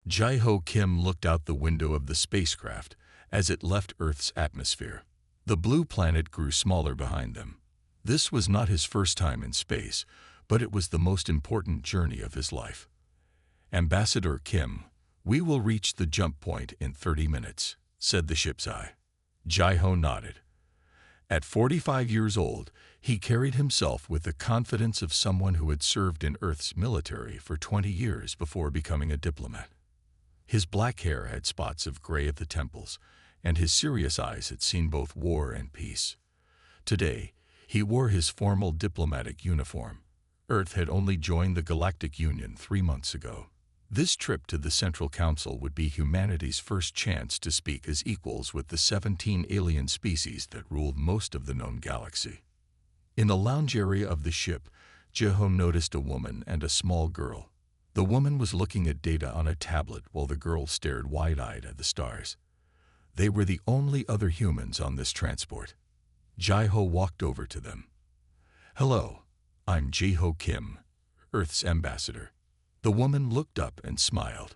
Jai-ho Kim looked out the window of the spacecraft as it left Earth's atmosphere. The blue planet grew smaller behind them. This was not his first time in space, but it was the most important journey of his life. "Ambassador Kim, we will reach the jump point in 30 minutes, said the ship's eye. Jai-ho nodded. At 45 years old, he carried himself with the confidence of someone who had served in Earth's military for 20 years before becoming a diplomat. His black hair had spots of gray at the temples, and his serious eyes had seen both war and peace. Today, he wore his formal diplomatic uniform. Earth had only joined the Galactic Union 3 months ago. This trip to the Central Council would be humanity's first chance to speak as equals with the 17 alien species that ruled most of the known galaxy. In the lounge area of the ship, Jai-ho noticed a woman and a small girl. The woman was looking at data on a tablet while the girl stared wide-eyed at the stars. They were the only other humans on this transport. Jai-ho walked over to them. "Hello, I'm Jai-ho Kim, Earth's ambassador." The woman looked up and smiled.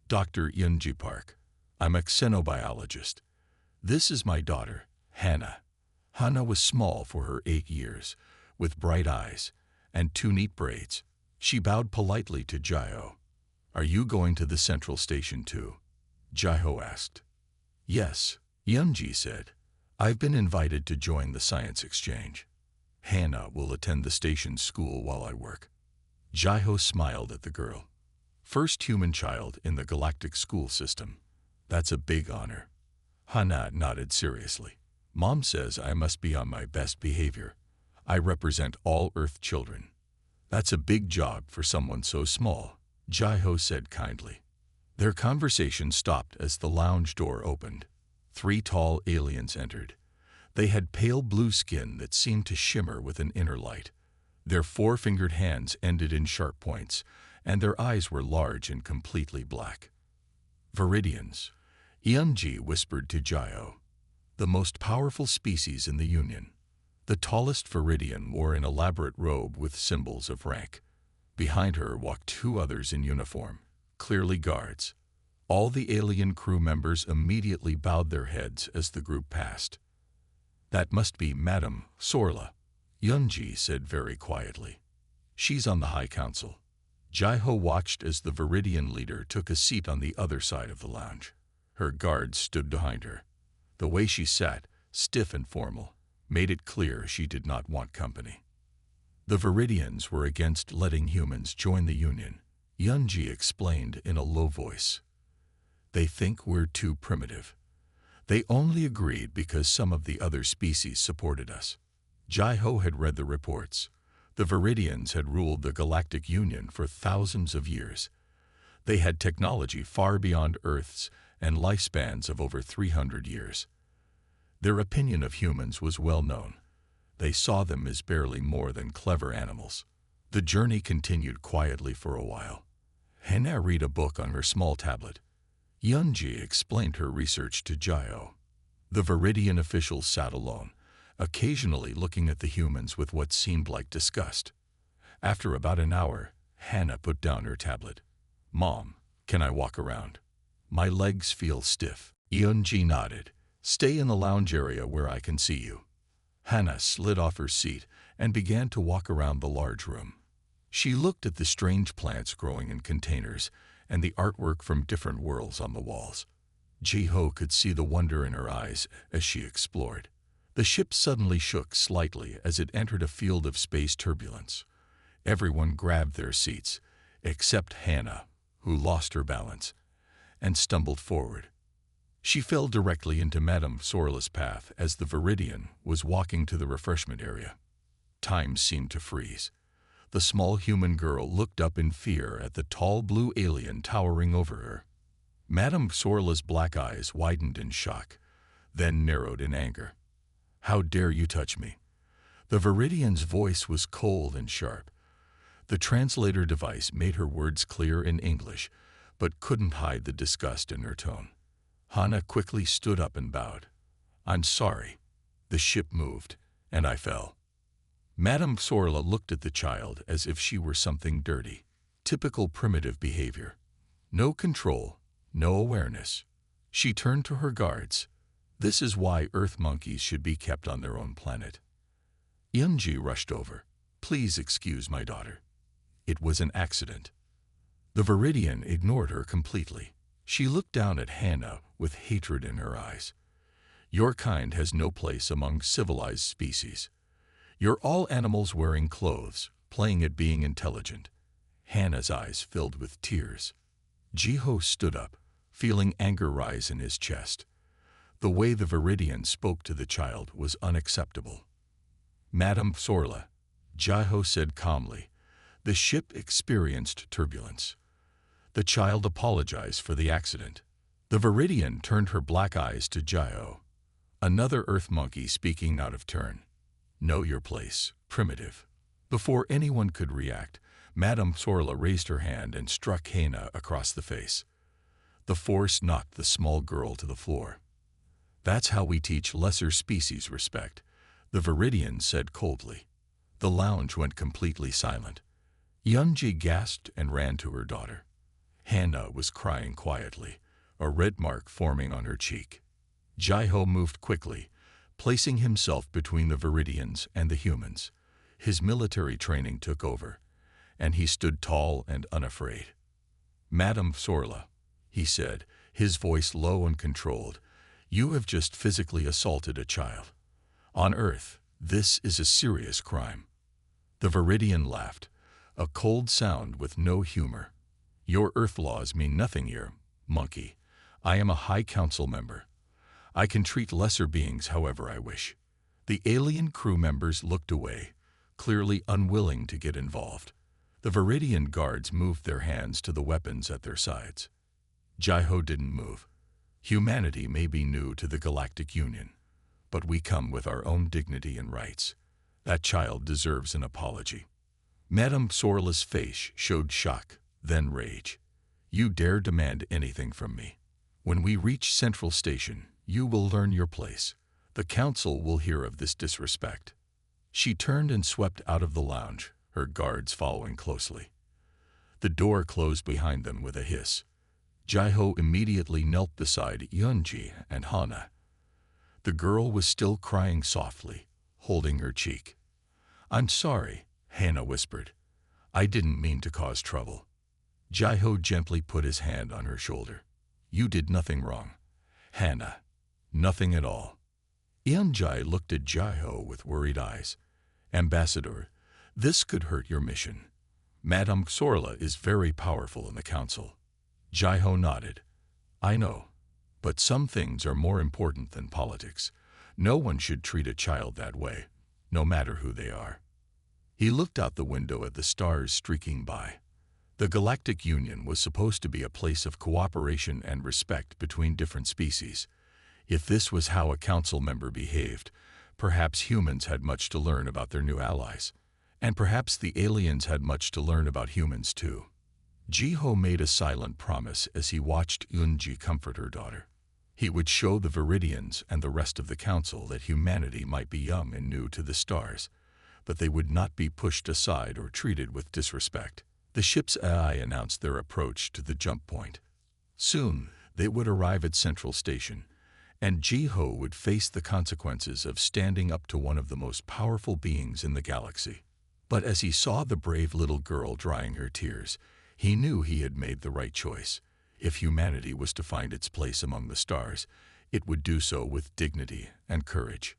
"Dr. Yunji Park. I'm a xenobiologist. This is my daughter, Hannah." Hannah was small for her 8 years, with bright eyes and 2 neat braids. She bowed politely to Jai-ho. "Are you going to the central station too?" Jai-ho asked. "Yes," Yunji said. "I've been invited to join the science exchange. Hannah will attend the station's school while I work." Jai-ho smiled at the girl. "First human child in the galactic school system. That's a big honor." Hannah nodded seriously. "Mom says I must be on my best behavior. I represent all Earth children." "That's a big job for someone so small," Jai-ho said kindly. Their conversation stopped as the lounge door opened. 3 tall aliens entered. They had pale blue skin that seemed to shimmer with an inner light. Their 4-fingered hands ended in sharp points, and their eyes were large and completely black. "Viridians," Yunji whispered to Jai-ho. "The most powerful species in the Union." The tallest Viridian wore an elaborate robe with symbols of rank. Behind her walked 2 others in uniform, clearly guards. All the alien crew members immediately bowed their heads as the group passed. "That must be Madame Sorla," Yunji said very quietly. "She's on the High Council." Jai-ho watched as the Viridian leader took a seat on the other side of the lounge. Her guards stood behind her. The way she sat, stiff and formal, made it clear she did not want company. The Viridians were against letting humans join the Union, Yunji explained in a low voice. "They think we're too primitive. They only agreed because some of the other species supported us." Jai-ho had read the reports. The Viridians had ruled the Galactic Union for thousands of years. They had technology far beyond Earth's and lifespans of over 300 years. Their opinion of humans was well known. They saw them as barely more than clever animals. The journey continued quietly for a while. Hannah read a book on her small tablet. Yunji explained her research to Jai-ho. The Viridian officials sat alone, occasionally looking at the humans with what seemed like disgust. After about an hour, Hannah put down her tablet. "Mom, can I walk around? My legs feel stiff." Yunji nodded. "Stay in the lounge area where I can see you." Hannah slid off her seat and began to walk around the large room. She looked at the strange plants growing in containers and the artwork from different worlds on the walls. Jai-ho could see the wonder in her eyes as she explored. The ship suddenly shook slightly as it entered a field of space turbulence. Everyone grabbed their seats, except Hannah, who lost her balance and stumbled forward. She fell directly into Madame Sorla's path as the Viridian was walking to the refreshment area. Time seemed to freeze. The small human girl looked up in fear at the tall blue alien towering over her. Madame Sorla's black eyes widened in shock, then narrowed in anger. "How dare you touch me?" The Viridian's voice was cold and sharp. The translator device made her words clear in English, but couldn't hide the disgust in her tone. Hannah quickly stood up and bowed. "I'm sorry." The ship moved, and I fell. Madame Sorla looked at the child as if she were something dirty. Typical primitive behavior. No control, No awareness. She turned to her guards. This is why Earth monkeys should be kept on their own planet. Yunji rushed over. Please excuse my daughter. It was an accident. The Viridian ignored her completely. She looked down at Hannah with hatred in her eyes. Your kind has no place among civilized species. You're all animals wearing clothes, playing at being intelligent. Hannah's eyes filled with tears. Jiho stood up, feeling anger rise in his chest. The way the Viridian spoke to the child was unacceptable. Madame Sorla, Jiho said calmly, the ship experienced turbulence. The child apologized for the accident. The Viridian turned her black eyes to Jiho. Another Earth monkey speaking out of turn. Know your place, primitive. Before anyone could react, Madame Sorla raised her hand and struck Hannah across the face. The force knocked the small girl to the floor. That's how we teach lesser species respect, the Viridian said coldly. The lounge went completely silent. Yunji gasped and ran to her daughter. Hannah was crying quietly, a red mark forming on her cheek. Jiho moved quickly, placing himself between the Viridians and the humans. His military training took over, and he stood tall and unafraid. Madame Sorla, he said, his voice low and controlled, you have just physically assaulted a child. On Earth, this is a serious crime. The Viridian laughed, a cold sound with no humor. Your Earth laws mean nothing here, monkey. I am a High Council member. I can treat lesser beings however I wish. The alien crew members looked away, clearly unwilling to get involved. The Viridian guards moved their hands to the weapons at their sides. Jiho didn't move. Humanity may be new to the Galactic Union, but we come with our own dignity and rights. That child deserves an apology. Madame Sorla's face showed shock, then rage. You dare demand anything from me. When we reach Central Station, you will learn your place. The council will hear of this disrespect. She turned and swept out of the lounge, her guards following closely. The door closed behind them with a hiss. Jiho immediately knelt beside Yunji and Hana. The girl was still crying softly, holding her cheek. I'm sorry, Hannah whispered. I didn't mean to cause trouble. Jiho gently put his hand on her shoulder. You did nothing wrong. Hannah, nothing at all. Yunji looked at Jiho with worried eyes. Ambassador, this could hurt your mission. Madame Sorla is very powerful in the council. Jiho nodded. I know, but some things are more important than politics. No one should treat a child that way, no matter who they are. He looked out the window at the stars streaking by. The Galactic Union was supposed to be a place of cooperation and respect between different species. If this was how a council member behaved, perhaps humans had much to learn about their new allies. And perhaps the aliens had much to learn about humans too. Jiho made a silent promise as he watched Yunji comfort her daughter. He would show the Viridians and the rest of the council that humanity might be young and new to the stars, but they would not be pushed aside or treated with disrespect. The ship's AI announced their approach to the jump point. Soon, they would arrive at Central Station, and Jiho would face the consequences of standing up to one of the most powerful beings in the galaxy. But as he saw the brave little girl drying her tears, he knew he had made the right choice. If humanity was to find its place among the stars, it would do so with dignity and courage.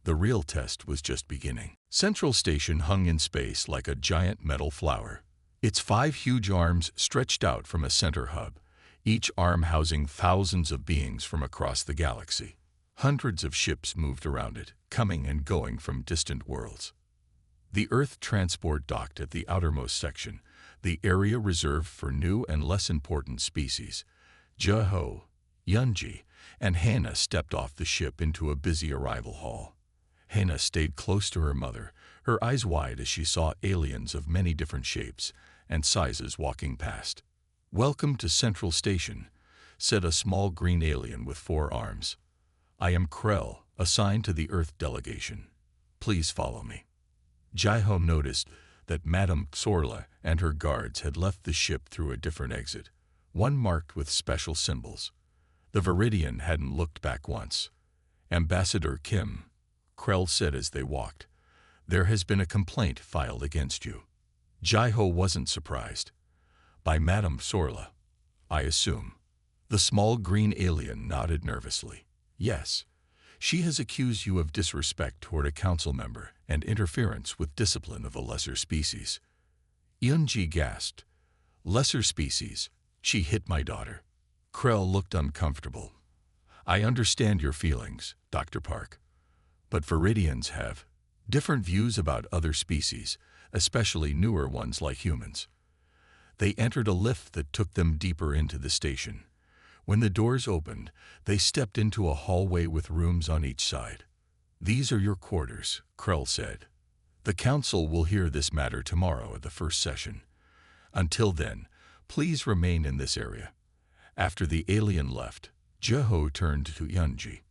The real test was just beginning. Central Station hung in space like a giant metal flower. Its 5 huge arms stretched out from a center hub, each arm housing thousands of beings from across the galaxy. Hundreds of ships moved around it, coming and going from distant worlds. The Earth transport docked at the outermost section, the area reserved for new and less important species. Jiho, Yunji, and Hannah stepped off the ship into a busy arrival hall. Hannah stayed close to her mother, her eyes wide as she saw aliens of many different shapes and sizes walking past. Welcome to Central Station, said a small green alien with 4 arms. I am Krell, assigned to the Earth delegation. Please follow me. Jiho noticed that Madame Sorla and her guards had left the ship through a different exit, one marked with special symbols. The Viridian hadn't looked back once. "Ambassador Kim," Krell said as they walked, "there has been a complaint filed against you." Jai-Ho wasn't surprised. "By Madame Sorla, I assume." The small green alien nodded nervously. "Yes. She has accused you of disrespect toward a council member and interference with discipline of a lesser species." Eun-ji gasped. "Lesser species? She hit my daughter." Krell looked uncomfortable. "I understand your feelings, Dr. Park. But Viridians have different views about other species, especially newer ones like humans." They entered a lift that took them deeper into the station. When the doors opened, they stepped into a hallway with rooms on each side. "These are your quarters," Krell said. "The council will hear this matter tomorrow at the first session. Until then, please remain in this area." After the alien left, Jai-Ho turned to Eun-ji.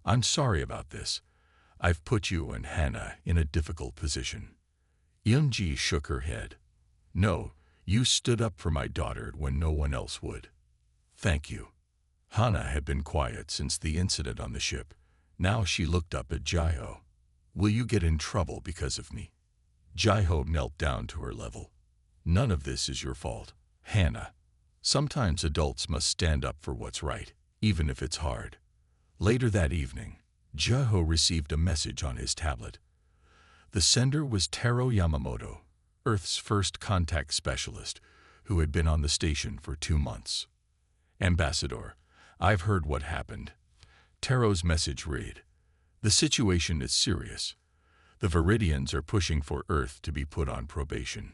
"I'm sorry about this. I've put you and Hannah in a difficult position." Eun-ji shook her head. "No, you stood up for my daughter when no one else would." "Thank you." Hannah had been quiet since the incident on the ship. Now she looked up at Jai-Ho. "Will you get in trouble because of me?" Jai-Ho knelt down to her level. "None of this is your fault, Hannah. Sometimes adults must stand up for what's right, even if it's hard." Later that evening, Jai-Ho received a message on his tablet. The sender was Taro Yamamoto, Earth's first contact specialist, who had been on the station for 2 months. "Ambassador, I've heard what happened." Taro's message read, "The situation is serious. The Viridians are pushing for Earth to be put on probation.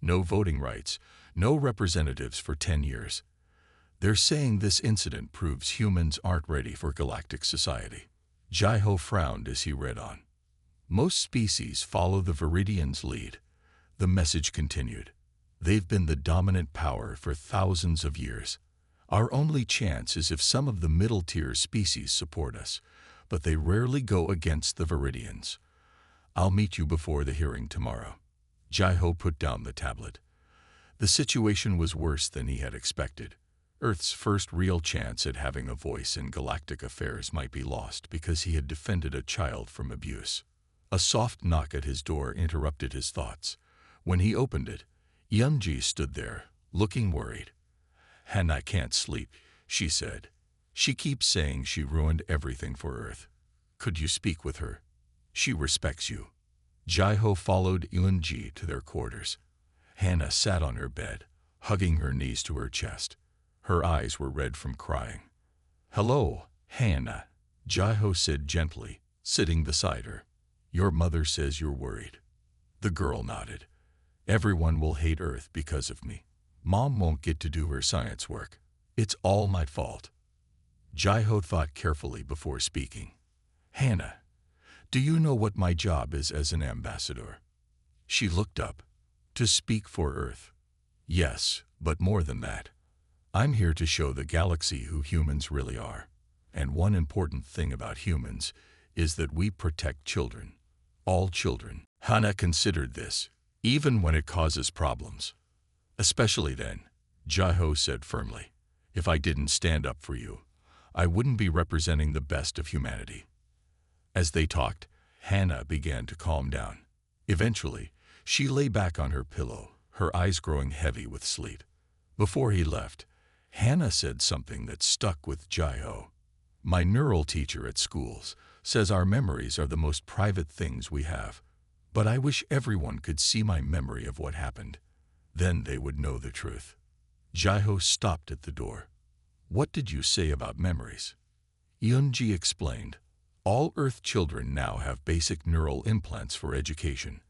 No voting rights, no representatives for 10 years. They're saying this incident proves humans aren't ready for galactic society." Jai-Ho frowned as he read on. "Most species follow the Viridians' lead." The message continued. "They've been the dominant power for thousands of years. Our only chance is if some of the middle-tier species support us, but they rarely go against the Viridians. I'll meet you before the hearing tomorrow." Jai-Ho put down the tablet. The situation was worse than he had expected. Earth's first real chance at having a voice in galactic affairs might be lost because he had defended a child from abuse. A soft knock at his door interrupted his thoughts. When he opened it, Eun-ji stood there, looking worried. "Hannah can't sleep," she said. "She keeps saying she ruined everything for Earth. Could you speak with her? She respects you." Jai-Ho followed Eun-ji to their quarters. Hannah sat on her bed, hugging her knees to her chest. Her eyes were red from crying. "Hello, Hannah," Jai-Ho said gently, sitting beside her. "Your mother says you're worried." The girl nodded. "Everyone will hate Earth because of me. Mom won't get to do her science work. It's all my fault." Jai-Ho thought carefully before speaking. "Hannah, do you know what my job is as an ambassador?" She looked up. "To speak for Earth." "Yes, but more than that. I'm here to show the galaxy who humans really are. And one important thing about humans is that we protect children. All children." Hannah considered this, even when it causes problems. "Especially then," Jai-Ho said firmly. "If I didn't stand up for you, I wouldn't be representing the best of humanity." As they talked, Hannah began to calm down. Eventually, she lay back on her pillow, her eyes growing heavy with sleep. Before he left, Hannah said something that stuck with Jai-Ho. "My neural teacher at schools says our memories are the most private things we have. But I wish everyone could see my memory of what happened. Then they would know the truth." Jai-Ho stopped at the door. "What did you say about memories?" Eun-ji explained. "All Earth children now have basic neural implants for education.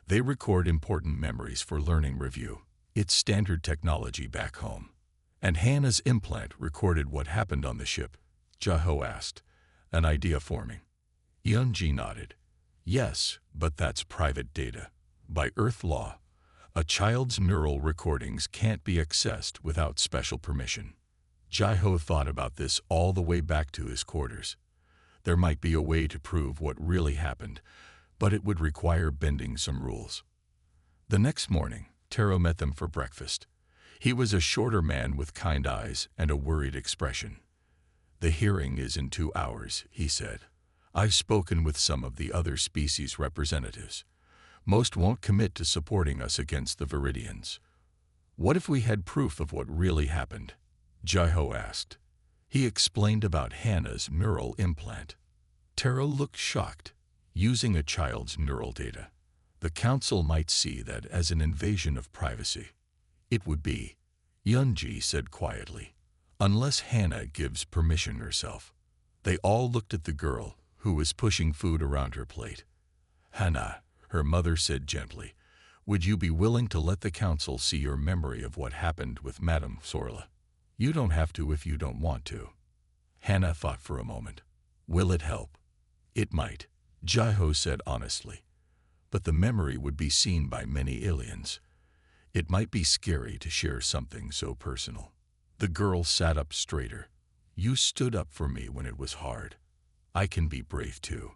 They record important memories for learning review. It's standard technology back home." "And Hannah's implant recorded what happened on the ship?" Jai-Ho asked, an idea forming. Eun-ji nodded. "Yes, but that's private data. By Earth law, a child's neural recordings can't be accessed without special permission." Jai-Ho thought about this all the way back to his quarters. There might be a way to prove what really happened, but it would require bending some rules. The next morning, Taro met them for breakfast. He was a shorter man with kind eyes and a worried expression. "The hearing is in 2 hours," he said. "I've spoken with some of the other species representatives. Most won't commit to supporting us against the Viridians." "What if we had proof of what really happened?" Jai-Ho asked. He explained about Hannah's neural implant. Taro looked shocked. Using a child's neural data, the council might see that as an invasion of privacy. "It would be," Yunji said quietly, "unless Hannah gives permission herself." They all looked at the girl, who was pushing food around her plate. "Hannah," her mother said gently, "would you be willing to let the council see your memory of what happened with Madame Sorla? You don't have to if you don't want to." Hannah thought for a moment. "Will it help?" "It might," Jai-Ho said honestly. "But the memory would be seen by many aliens. It might be scary to share something so personal." The girl sat up straighter. "You stood up for me when it was hard. I can be brave too."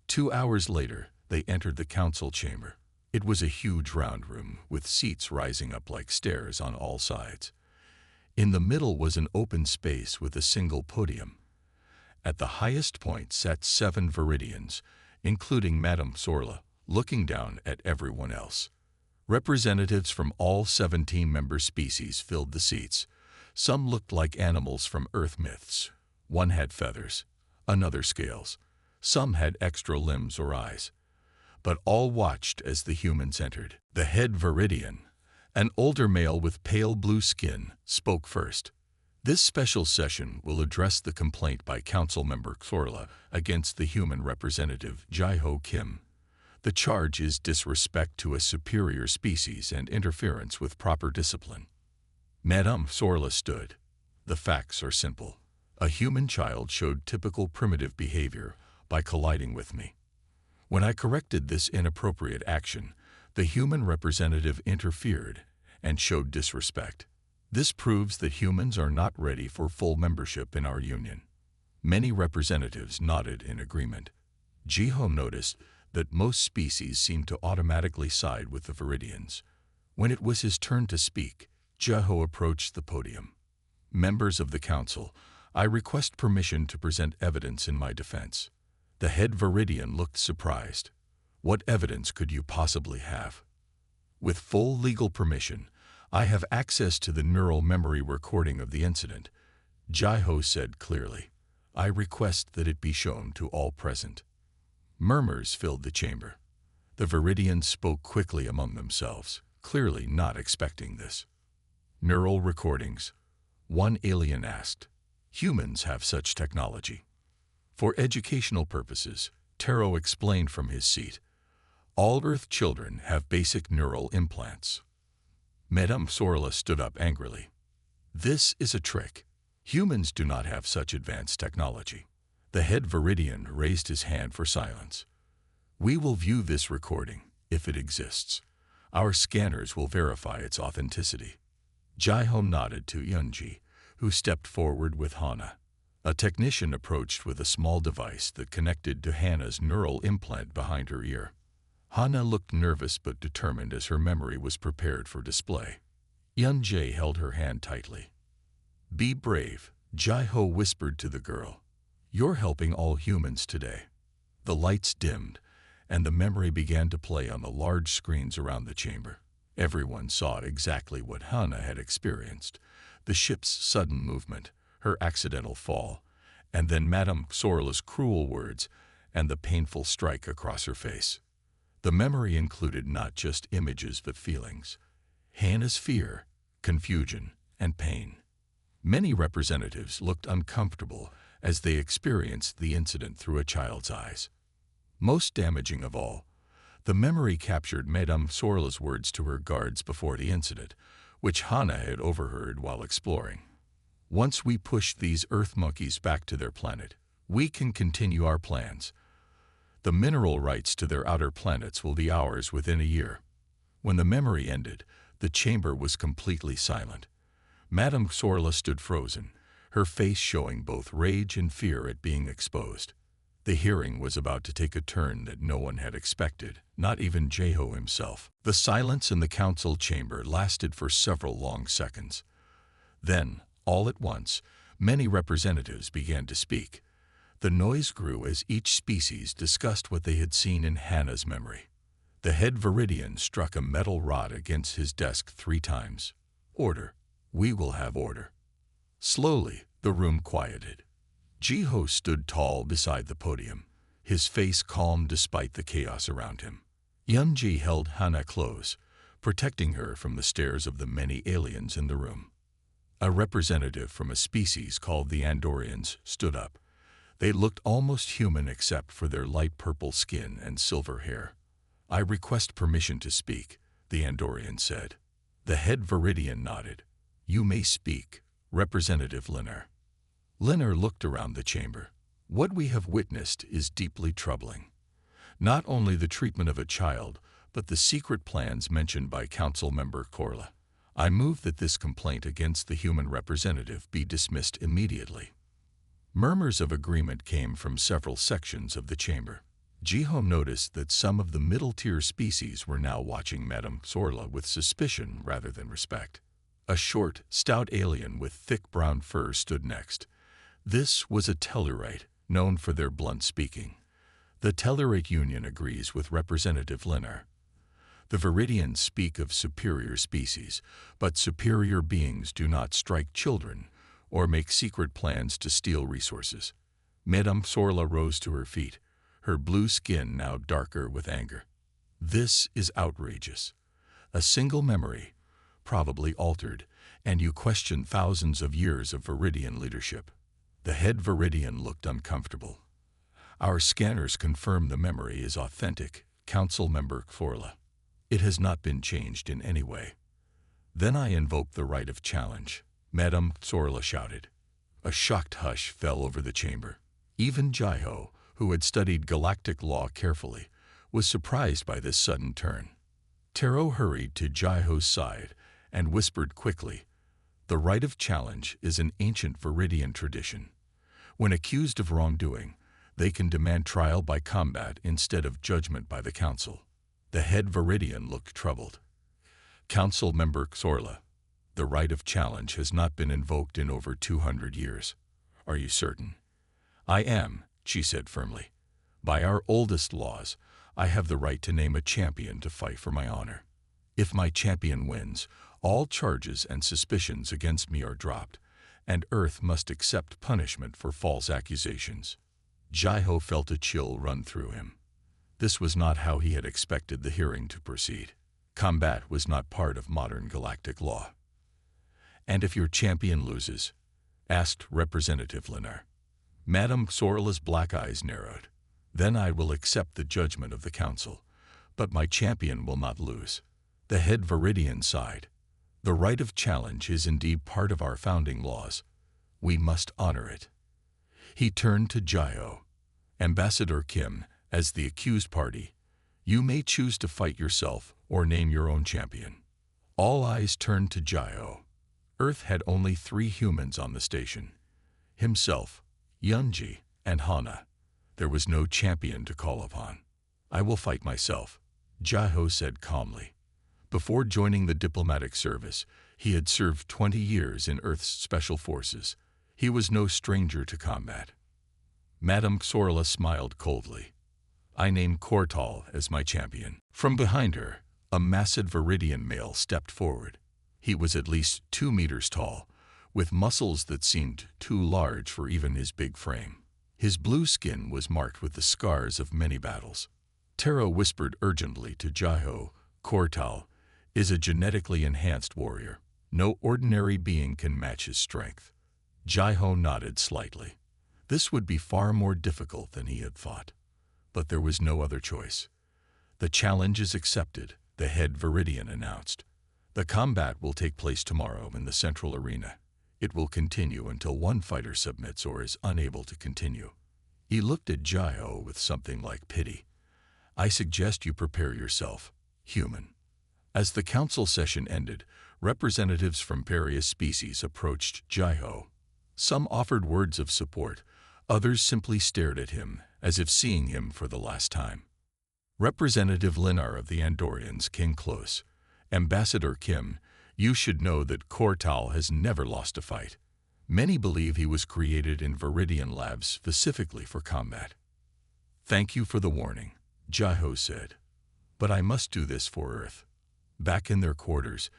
2 hours later, they entered the council chamber. It was a huge round room with seats rising up like stairs on all sides. In the middle was an open space with a single podium. At the highest point sat 7 Viridians, including Madame Sorla, looking down at everyone else. Representatives from all 17 member species filled the seats. Some looked like animals from Earth myths. One had feathers, another scales. Some had extra limbs or eyes. But all watched as the humans entered. The head Viridian, an older male with pale blue skin, spoke first. "This special session will address the complaint by Council Member Sorla against the human representative Jai-Ho Kim. The charge is disrespect to a superior species and interference with proper discipline." Madame Sorla stood. "The facts are simple. A human child showed typical primitive behavior by colliding with me. When I corrected this inappropriate action, the human representative interfered and showed disrespect. This proves that humans are not ready for full membership in our union." Many representatives nodded in agreement. Jai-Ho noticed that most species seemed to automatically side with the Viridians. When it was his turn to speak, Jai-Ho approached the podium. "Members of the council, I request permission to present evidence in my defense." The head Viridian looked surprised. "What evidence could you possibly have?" "With full legal permission, I have access to the neural memory recording of the incident," Jai-Ho said clearly. "I request that it be shown to all present." Murmurs filled the chamber. The Viridians spoke quickly among themselves, clearly not expecting this. "Neural recordings?" One alien asked. "Humans have such technology." For educational purposes, Taro explained from his seat. "All Earth children have basic neural implants." Madame Sorla stood up angrily. "This is a trick. Humans do not have such advanced technology." The head Viridian raised his hand for silence. "We will view this recording, if it exists. Our scanners will verify its authenticity." Jai-Ho nodded to Yunji, who stepped forward with Hana. A technician approached with a small device that connected to Hannah's neural implant behind her ear. Hana looked nervous but determined as her memory was prepared for display. Yunji held her hand tightly. "Be brave," Jai-Ho whispered to the girl. "You're helping all humans today." The lights dimmed, and the memory began to play on the large screens around the chamber. Everyone saw exactly what Hana had experienced: the ship's sudden movement, her accidental fall, and then Madame Sorla's cruel words and the painful strike across her face. The memory included not just images but feelings: Hannah's fear, confusion, and pain. Many representatives looked uncomfortable as they experienced the incident through a child's eyes. Most damaging of all, the memory captured Madame Sorla's words to her guards before the incident, which Hana had overheard while exploring. "Once we push these Earth monkeys back to their planet, we can continue our plans. The mineral rights to their outer planets will be ours within a year." When the memory ended, the chamber was completely silent. Madame Sorla stood frozen, her face showing both rage and fear at being exposed. The hearing was about to take a turn that no one had expected, not even Jeho himself. The silence in the council chamber lasted for several long seconds. Then, all at once, many representatives began to speak. The noise grew as each species discussed what they had seen in Hannah's memory. The head Viridian struck a metal rod against his desk 3 times. "Order. We will have order." Slowly, the room quieted. Jeho stood tall beside the podium, his face calm despite the chaos around him. Yunji held Hannah close, protecting her from the stares of the many aliens in the room. A representative from a species called the Andorians stood up. They looked almost human except for their light purple skin and silver hair. "I request permission to speak," the Andorian said. The head Viridian nodded. "You may speak, Representative Linner." Linner looked around the chamber. "What we have witnessed is deeply troubling. Not only the treatment of a child, but the secret plans mentioned by Council Member Korla. I move that this complaint against the human representative be dismissed immediately." Murmurs of agreement came from several sections of the chamber. Jeho noticed that some of the middle-tier species were now watching Madame Sorla with suspicion rather than respect. A short, stout alien with thick brown fur stood next. This was a Tellurite, known for their blunt speaking. The Tellurite Union agrees with Representative Linner. The Viridians speak of superior species, but superior beings do not strike children or make secret plans to steal resources. Madame Sorla rose to her feet, her blue skin now darker with anger. "This is outrageous. A single memory, probably altered, and you question thousands of years of Viridian leadership." The head Viridian looked uncomfortable. "Our scanners confirm the memory is authentic, Council Member Sorla. It has not been changed in any way." "Then I invoke the right of challenge," Madame Sorla shouted. A shocked hush fell over the chamber. Even Jeho, who had studied galactic law carefully, was surprised by this sudden turn. Taro hurried to Jeho's side and whispered quickly, "The right of challenge is an ancient Viridian tradition. When accused of wrongdoing, they can demand trial by combat instead of judgment by the council." The head Viridian looked troubled. "Council Member Sorla, the right of challenge has not been invoked in over 200 years. Are you certain?" "I am," she said firmly. "By our oldest laws, I have the right to name a champion to fight for my honor. If my champion wins, all charges and suspicions against me are dropped, and Earth must accept punishment for false accusations." Jeho felt a chill run through him. This was not how he had expected the hearing to proceed. Combat was not part of modern galactic law. "And if your champion loses?" asked Representative Linner. Madame Sorla's black eyes narrowed. "Then I will accept the judgment of the council, but my champion will not lose." The head Viridian sighed. "The right of challenge is indeed part of our founding laws. We must honor it." He turned to Jeho. "Ambassador Kim, as the accused party, you may choose to fight yourself or name your own champion." All eyes turned to Jeho. Earth had only 3 humans on the station: himself, Yunji, and Hana. There was no champion to call upon. "I will fight myself," Jeho said calmly. Before joining the diplomatic service, he had served 20 years in Earth's special forces. He was no stranger to combat. Madame Sorla smiled coldly. "I name Kortal as my champion." From behind her, a massive Viridian male stepped forward. He was at least 2 meters tall, with muscles that seemed too large for even his big frame. His blue skin was marked with the scars of many battles. Taro whispered urgently to Jeho, "Kortal is a genetically enhanced warrior. No ordinary being can match his strength." Jeho nodded slightly. This would be far more difficult than he had thought. But there was no other choice. "The challenge is accepted," the head Viridian announced. "The combat will take place tomorrow in the central arena. It will continue until one fighter submits or is unable to continue." He looked at Jeho with something like pity. "I suggest you prepare yourself, human." As the council session ended, representatives from various species approached Jeho. Some offered words of support, others simply stared at him as if seeing him for the last time. Representative Linar of the Andorians came close. Ambassador Kim, you should know that Kortal has never lost a fight. Many believe he was created in Viridian labs specifically for combat. Thank you for the warning, Jiho said. But I must do this for Earth. Back in their quarters,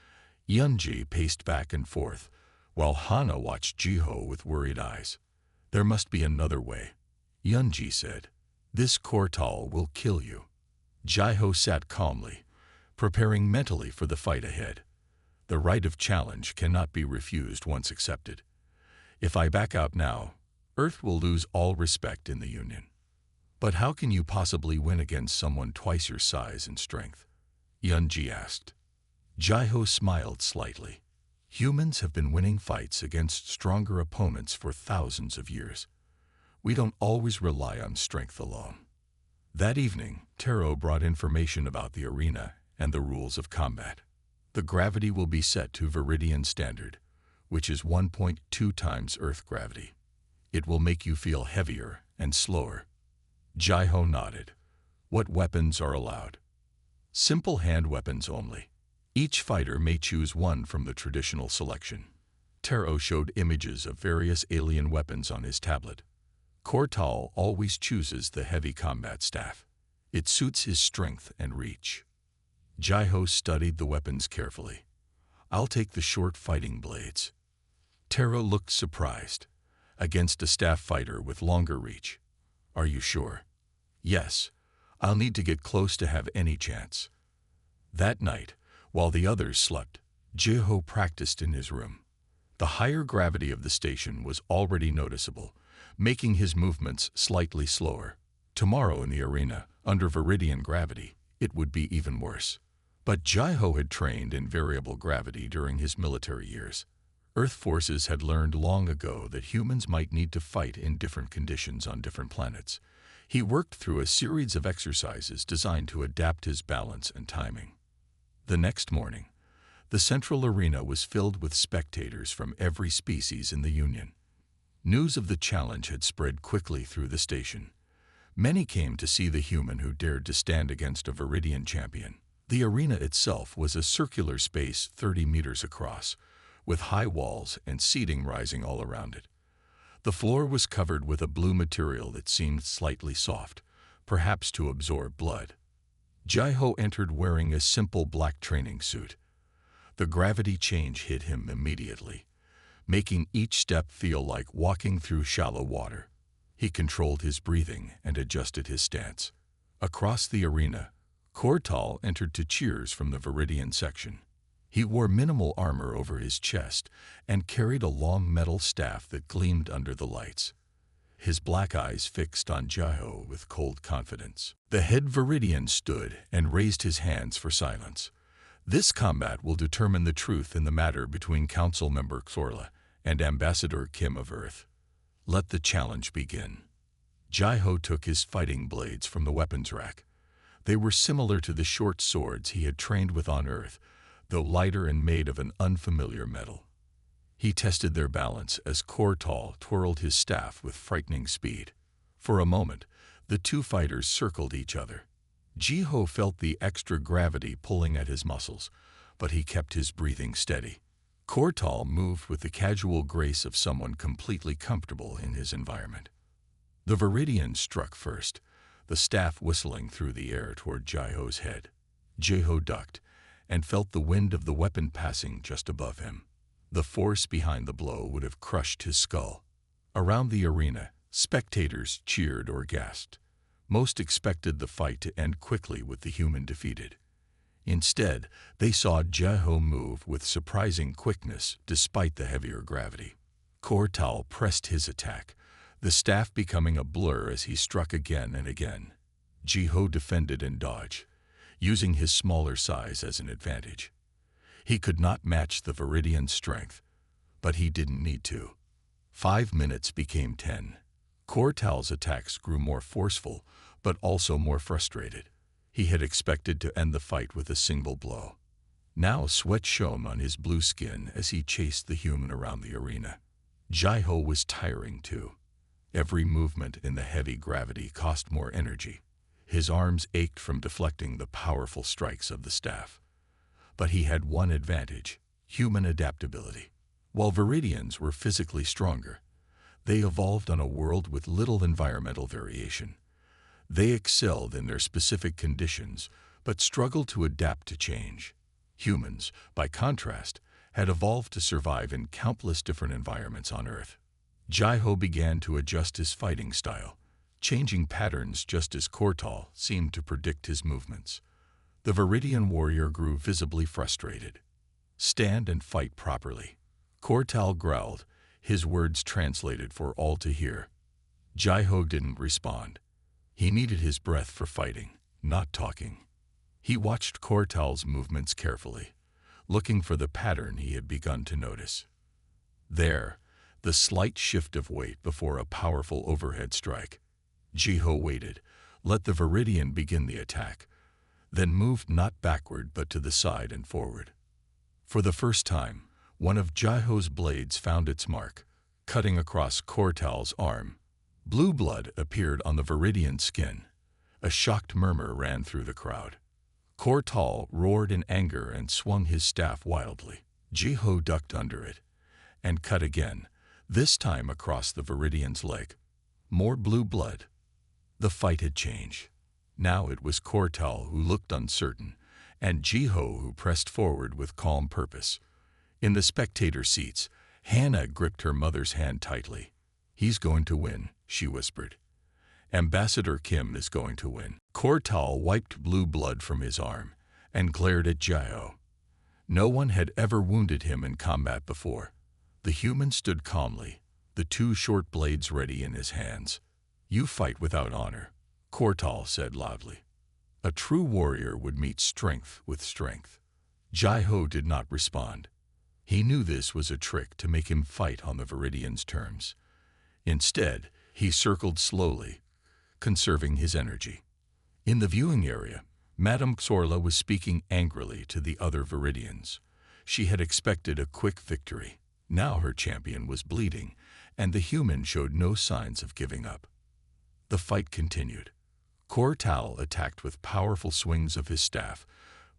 Yunji paced back and forth, while Hana watched Jiho with worried eyes. There must be another way, Yunji said. This Kortal will kill you. Jiho sat calmly, preparing mentally for the fight ahead. The right of challenge cannot be refused once accepted. If I back out now, Earth will lose all respect in the Union. But how can you possibly win against someone twice your size and strength? Yunji asked. Jiho smiled slightly. Humans have been winning fights against stronger opponents for thousands of years. We don't always rely on strength alone. That evening, Taro brought information about the arena and the rules of combat. The gravity will be set to Viridian standard, which is 1.2 times Earth gravity. It will make you feel heavier and slower. Jiho nodded. What weapons are allowed? Simple hand weapons only. Each fighter may choose one from the traditional selection. Taro showed images of various alien weapons on his tablet. Kortal always chooses the heavy combat staff. It suits his strength and reach. Jiho studied the weapons carefully. I'll take the short fighting blades. Taro looked surprised. Against a staff fighter with longer reach. Are you sure? Yes. I'll need to get close to have any chance. That night, while the others slept, Jiho practiced in his room. The higher gravity of the station was already noticeable, making his movements slightly slower. Tomorrow in the arena, under Viridian gravity, it would be even worse. But Jiho had trained in variable gravity during his military years. Earth forces had learned long ago that humans might need to fight in different conditions on different planets. He worked through a series of exercises designed to adapt his balance and timing. The next morning, the central arena was filled with spectators from every species in the Union. News of the challenge had spread quickly through the station. Many came to see the human who dared to stand against a Viridian champion. The arena itself was a circular space 30 meters across, with high walls and seating rising all around it. The floor was covered with a blue material that seemed slightly soft, perhaps to absorb blood. Jiho entered wearing a simple black training suit. The gravity change hit him immediately, making each step feel like walking through shallow water. He controlled his breathing and adjusted his stance. Across the arena, Kortal entered to cheers from the Viridian section. He wore minimal armor over his chest and carried a long metal staff that gleamed under the lights. His black eyes fixed on Jiho with cold confidence. The head Viridian stood and raised his hands for silence. This combat will determine the truth in the matter between Council Member Xorla and Ambassador Kim of Earth. Let the challenge begin. Jiho took his fighting blades from the weapons rack. They were similar to the short swords he had trained with on Earth, though lighter and made of an unfamiliar metal. He tested their balance as Kortal twirled his staff with frightening speed. For a moment, the two fighters circled each other. Jiho felt the extra gravity pulling at his muscles, but he kept his breathing steady. Kortal moved with the casual grace of someone completely comfortable in his environment. The Viridian struck first, the staff whistling through the air toward Jiho's head. Jiho ducked and felt the wind of the weapon passing just above him. The force behind the blow would have crushed his skull. Around the arena, spectators cheered or gasped. Most expected the fight to end quickly with the human defeated. Instead, they saw Jiho move with surprising quickness despite the heavier gravity. Kortal pressed his attack, the staff becoming a blur as he struck again and again. Jiho defended and dodged, using his smaller size as an advantage. He could not match the Viridian strength, but he didn't need to. 5 minutes became 10. Kortal's attacks grew more forceful, but also more frustrated. He had expected to end the fight with a single blow. Now sweat shone on his blue skin as he chased the human around the arena. Jiho was tiring too. Every movement in the heavy gravity cost more energy. His arms ached from deflecting the powerful strikes of the staff. But he had one advantage: human adaptability. While Viridians were physically stronger, they evolved on a world with little environmental variation. They excelled in their specific conditions, but struggled to adapt to change. Humans, by contrast, had evolved to survive in countless different environments on Earth. Jaiho began to adjust his fighting style, changing patterns just as Kortal seemed to predict his movements. The Viridian warrior grew visibly frustrated. "Stand and fight properly," Kortal growled, his words translated for all to hear. Jaiho didn't respond. He needed his breath for fighting, not talking. He watched Kortal's movements carefully, looking for the pattern he had begun to notice. There, the slight shift of weight before a powerful overhead strike. Jaiho waited, let the Viridian begin the attack, then moved not backward but to the side and forward. For the first time, one of Jaiho's blades found its mark, cutting across Kortal's arm. Blue blood appeared on the Viridian's skin. A shocked murmur ran through the crowd. Kortal roared in anger and swung his staff wildly. Jaiho ducked under it and cut again, this time across the Viridian's leg. More blue blood. The fight had changed. Now it was Kortal who looked uncertain, and Jaiho who pressed forward with calm purpose. In the spectator seats, Hannah gripped her mother's hand tightly. "He's going to win," she whispered. "Ambassador Kim is going to win." Kortal wiped blue blood from his arm and glared at Jaiho. No one had ever wounded him in combat before. The human stood calmly, the two short blades ready in his hands. "You fight without honor," Kortal said loudly. A true warrior would meet strength with strength. Jaiho did not respond. He knew this was a trick to make him fight on the Viridian's terms. Instead, he circled slowly, conserving his energy. In the viewing area, Madame Xorla was speaking angrily to the other Viridians. She had expected a quick victory. Now her champion was bleeding, and the human showed no signs of giving up. The fight continued. Kortal attacked with powerful swings of his staff,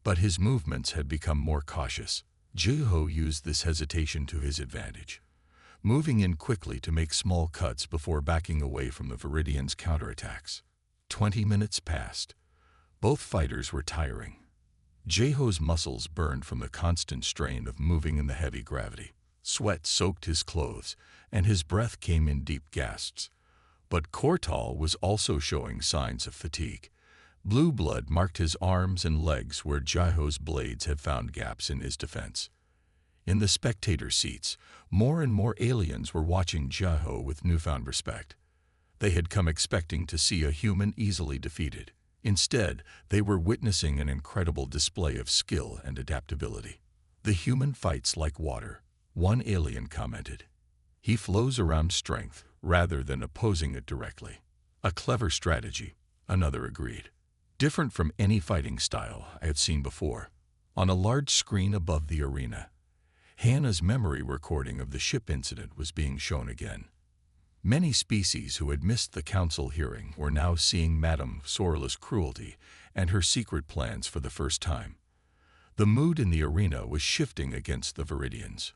but his movements had become more cautious. Jaiho used this hesitation to his advantage, moving in quickly to make small cuts before backing away from the Viridian's counterattacks. 20 minutes passed. Both fighters were tiring. Jaiho's muscles burned from the constant strain of moving in the heavy gravity. Sweat soaked his clothes, and his breath came in deep gasps. But Kortal was also showing signs of fatigue. Blue blood marked his arms and legs where Jaiho's blades had found gaps in his defense. In the spectator seats, more and more aliens were watching Jaiho with newfound respect. They had come expecting to see a human easily defeated. Instead, they were witnessing an incredible display of skill and adaptability. "The human fights like water," one alien commented. "He flows around strength rather than opposing it directly." "A clever strategy," another agreed. "Different from any fighting style I have seen before." On a large screen above the arena, Hannah's memory recording of the ship incident was being shown again. Many species who had missed the council hearing were now seeing Madame Xorla's cruelty and her secret plans for the first time. The mood in the arena was shifting against the Viridians.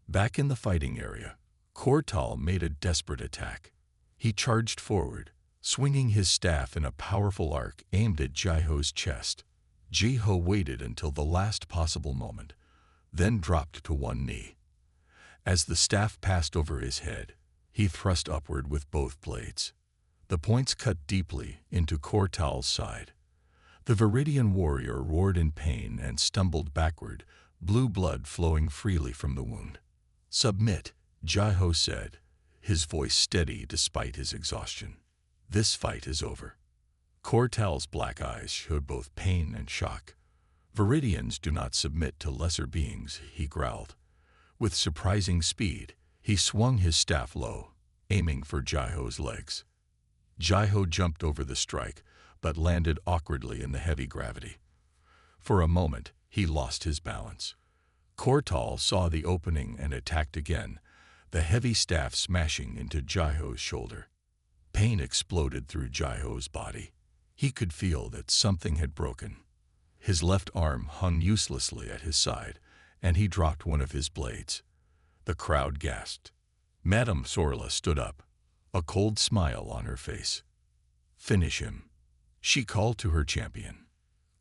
Back in the fighting area, Kortal made a desperate attack. He charged forward, swinging his staff in a powerful arc aimed at Jaiho's chest. Jaiho waited until the last possible moment, then dropped to one knee. As the staff passed over his head, he thrust upward with both blades. The points cut deeply into Kortal's side. The Viridian warrior roared in pain and stumbled backward, blue blood flowing freely from the wound. "Submit," Jaiho said, his voice steady despite his exhaustion. "This fight is over." Kortal's black eyes showed both pain and shock. "Viridians do not submit to lesser beings," he growled. With surprising speed, he swung his staff low, aiming for Jaiho's legs. Jaiho jumped over the strike, but landed awkwardly in the heavy gravity. For a moment, he lost his balance. Kortal saw the opening and attacked again, the heavy staff smashing into Jaiho's shoulder. Pain exploded through Jaiho's body. He could feel that something had broken. His left arm hung uselessly at his side, and he dropped one of his blades. The crowd gasped. Madame Sorla stood up, a cold smile on her face. "Finish him," she called to her champion.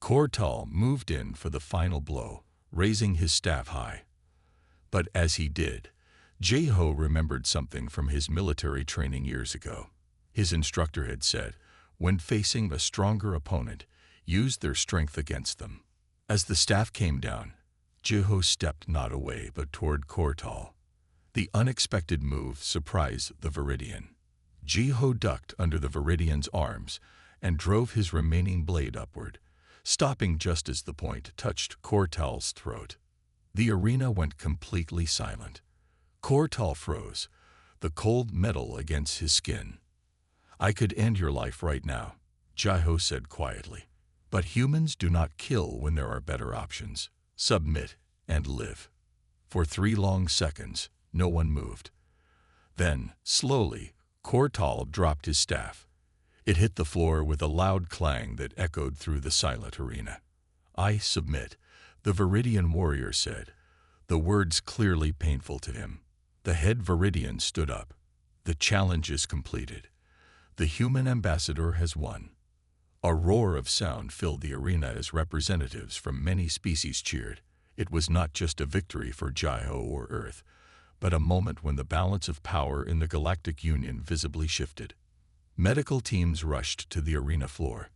Kortal moved in for the final blow, raising his staff high. But as he did, Jaiho remembered something from his military training years ago. His instructor had said, when facing a stronger opponent, use their strength against them. As the staff came down, Jaiho stepped not away but toward Kortal. The unexpected move surprised the Viridian. Jaiho ducked under the Viridian's arms and drove his remaining blade upward, stopping just as the point touched Kortal's throat. The arena went completely silent. Kortal froze, the cold metal against his skin. "I could end your life right now," Jaiho said quietly. "But humans do not kill when there are better options. Submit and live." For 3 long seconds, no one moved. Then, slowly, Kortal dropped his staff. It hit the floor with a loud clang that echoed through the silent arena. "I submit," the Viridian warrior said, the words clearly painful to him. The head Viridian stood up. "The challenge is completed. The human ambassador has won." A roar of sound filled the arena as representatives from many species cheered. It was not just a victory for Jaiho or Earth, but a moment when the balance of power in the Galactic Union visibly shifted. Medical teams rushed to the arena floor.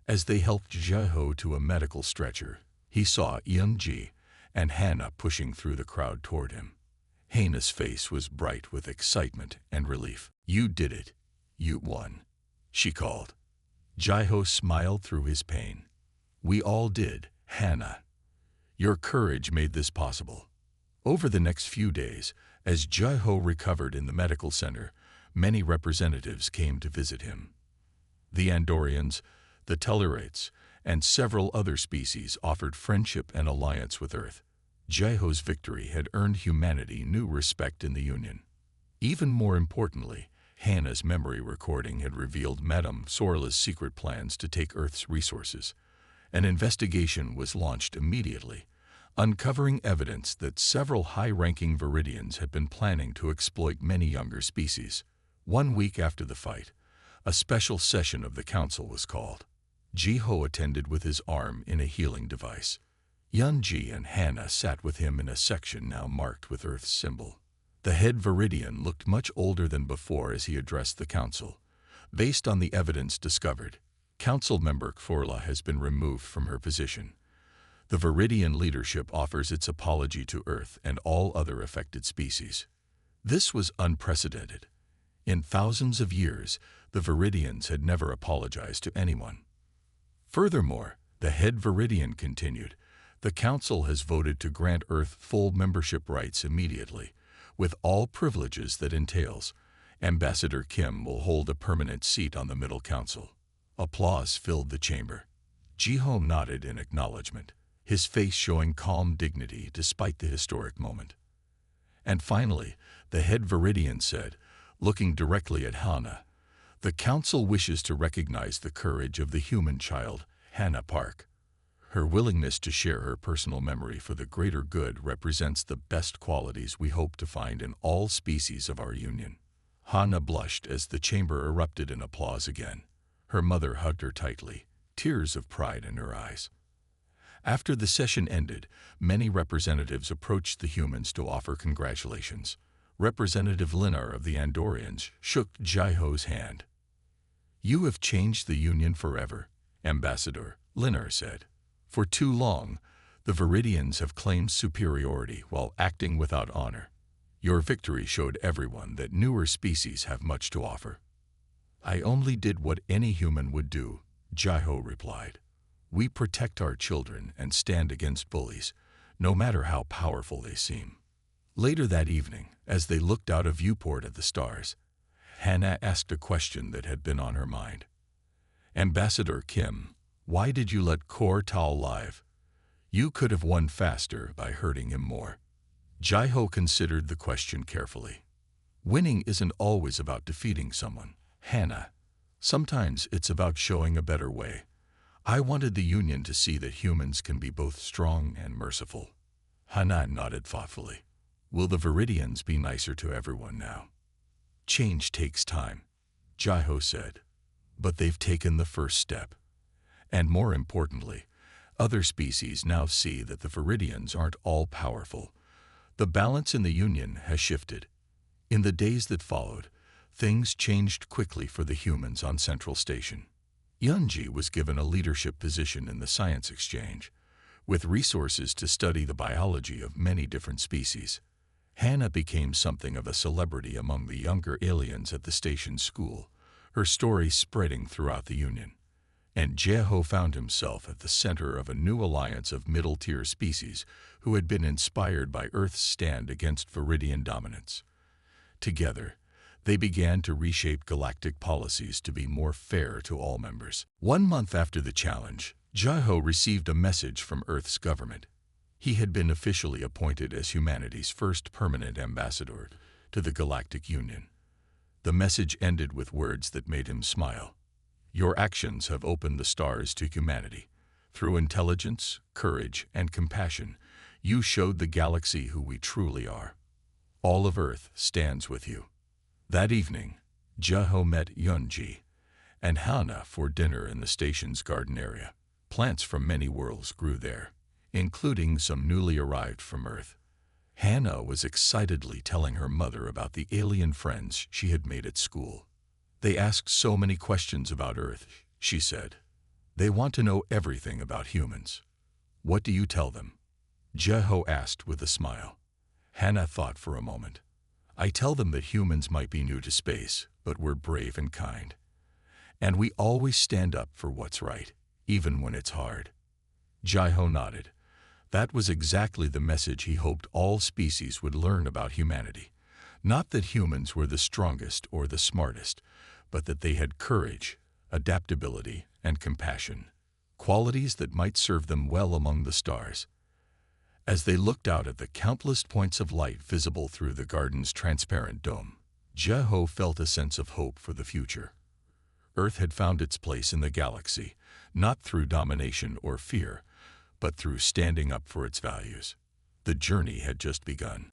As they helped Jaiho to a medical stretcher, he saw Young-ji and Hannah pushing through the crowd toward him. Hannah's face was bright with excitement and relief. "You did it. You won," she called. Jaiho smiled through his pain. "We all did, Hannah. Your courage made this possible." Over the next few days, as Jaiho recovered in the medical center, many representatives came to visit him. The Andorians, the Tellurites, and several other species offered friendship and alliance with Earth. Jaiho's victory had earned humanity new respect in the Union. Even more importantly, Hannah's memory recording had revealed Madame Sorla's secret plans to take Earth's resources. An investigation was launched immediately, uncovering evidence that several high-ranking Viridians had been planning to exploit many younger species. 1 week after the fight, a special session of the council was called. Jaiho attended with his arm in a healing device. Young-ji and Hannah sat with him in a section now marked with Earth's symbol. The head Viridian looked much older than before as he addressed the council. Based on the evidence discovered, council member Kforla has been removed from her position. The Viridian leadership offers its apology to Earth and all other affected species. This was unprecedented. In thousands of years, the Viridians had never apologized to anyone. Furthermore, the head Viridian continued, the council has voted to grant Earth full membership rights immediately, with all privileges that entails. Ambassador Kim will hold a permanent seat on the Middle Council. Applause filled the chamber. Jaiho nodded in acknowledgement, his face showing calm dignity despite the historic moment. And finally, the head Viridian said, looking directly at Hannah, "The council wishes to recognize the courage of the human child, Hannah Park. Her willingness to share her personal memory for the greater good represents the best qualities we hope to find in all species of our union." Hannah blushed as the chamber erupted in applause again. Her mother hugged her tightly, tears of pride in her eyes. After the session ended, many representatives approached the humans to offer congratulations. Representative Linar of the Andorians shook Jaiho's hand. "You have changed the Union forever," Ambassador Linar said. "For too long, the Viridians have claimed superiority while acting without honor. Your victory showed everyone that newer species have much to offer." "I only did what any human would do," Jaiho replied. "We protect our children and stand against bullies, no matter how powerful they seem." Later that evening, as they looked out a viewport at the stars, Hannah asked a question that had been on her mind. "Ambassador Kim, why did you let Kortal live? You could have won faster by hurting him more." Jaiho considered the question carefully. Winning isn't always about defeating someone. Hannah, sometimes it's about showing a better way. I wanted the Union to see that humans can be both strong and merciful. Hannah nodded thoughtfully. Will the Viridians be nicer to everyone now? Change takes time, Jaiho said. But they've taken the first step. And more importantly, other species now see that the Viridians aren't all-powerful. The balance in the Union has shifted. In the days that followed, things changed quickly for the humans on Central Station. Yunji was given a leadership position in the science exchange, with resources to study the biology of many different species. Hannah became something of a celebrity among the younger aliens at the station school, her story spreading throughout the Union. And Jaiho found himself at the center of a new alliance of middle-tier species who had been inspired by Earth's stand against Viridian dominance. Together, they began to reshape galactic policies to be more fair to all members. 1 month after the challenge, Jaiho received a message from Earth's government. He had been officially appointed as humanity's first permanent ambassador to the Galactic Union. The message ended with words that made him smile. Your actions have opened the stars to humanity. Through intelligence, courage, and compassion, you showed the galaxy who we truly are. All of Earth stands with you. That evening, Jaiho met Yunji and Hannah for dinner in the station's garden area. Plants from many worlds grew there, including some newly arrived from Earth. Hannah was excitedly telling her mother about the alien friends she had made at school. They asked so many questions about Earth, she said. They want to know everything about humans. What do you tell them? Jaiho asked with a smile. Hannah thought for a moment. I tell them that humans might be new to space, but we're brave and kind. And we always stand up for what's right, even when it's hard. Jaiho nodded. That was exactly the message he hoped all species would learn about humanity. Not that humans were the strongest or the smartest, but that they had courage, adaptability, and compassion, qualities that might serve them well among the stars. As they looked out at the countless points of light visible through the garden's transparent dome, Jaiho felt a sense of hope for the future. Earth had found its place in the galaxy, not through domination or fear, but through standing up for its values. The journey had just begun.